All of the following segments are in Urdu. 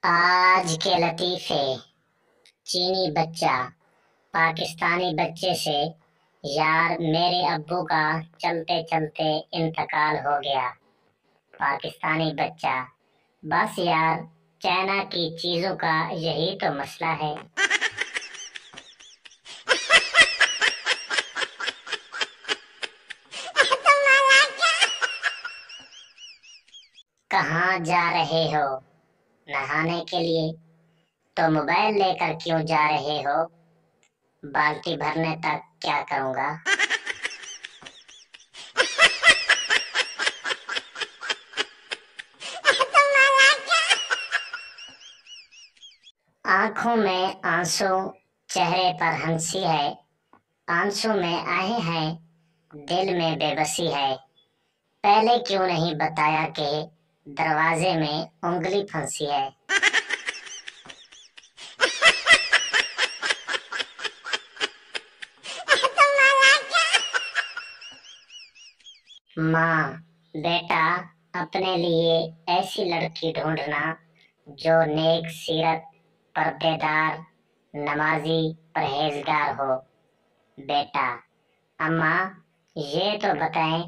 آج کے لطیفے۔ چینی بچہ پاکستانی بچے سے، یار میرے ابو کا چلتے چلتے انتقال ہو گیا۔ پاکستانی بچہ: بس یار، چائنا کی چیزوں کا یہی تو مسئلہ ہے۔ کہاں جا رہے ہو؟ نہانے کے لیے؟ تو موبائل لے کر کیوں جا رہے ہو؟ بالٹی بھرنے تک کیا کروں گا؟ آنکھوں میں آنسو، چہرے پر ہنسی ہے۔ آنسو میں آہیں ہیں، دل میں بے بسی ہے۔ پہلے کیوں نہیں بتایا کہ دروازے میں انگلی پھنسی ہے؟ ماں: بیٹا، اپنے لیے ایسی لڑکی ڈھونڈنا جو نیک سیرت، پردے دار، نمازی، پرہیزگار ہو۔ بیٹا: اماں، یہ تو بتائیں،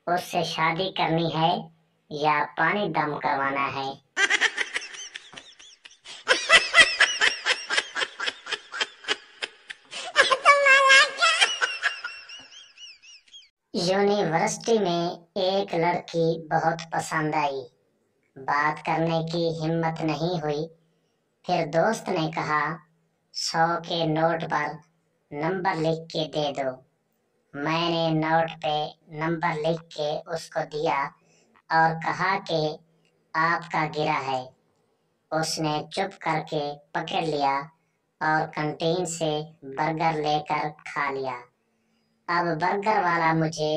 اس سے شادی کرنی ہے یا پانی دم کروانا ہے؟ یونیورسٹی میں ایک لڑکی بہت پسند آئی، بات کرنے کی ہمت نہیں ہوئی۔ پھر دوست نے کہا، 100 کے نوٹ پر نمبر لکھ کے دے دو۔ میں نے نوٹ پہ نمبر لکھ کے اس کو دیا اور کہا کہ آپ کا گرا ہے۔ اس نے چپ کر کے پکڑ لیا اور کنٹین سے برگر لے کر کھا لیا۔ اب برگر والا مجھے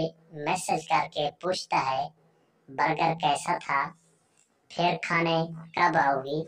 میسج کر کے پوچھتا ہے، برگر کیسا تھا؟ پھر کھانے کب آؤ گی؟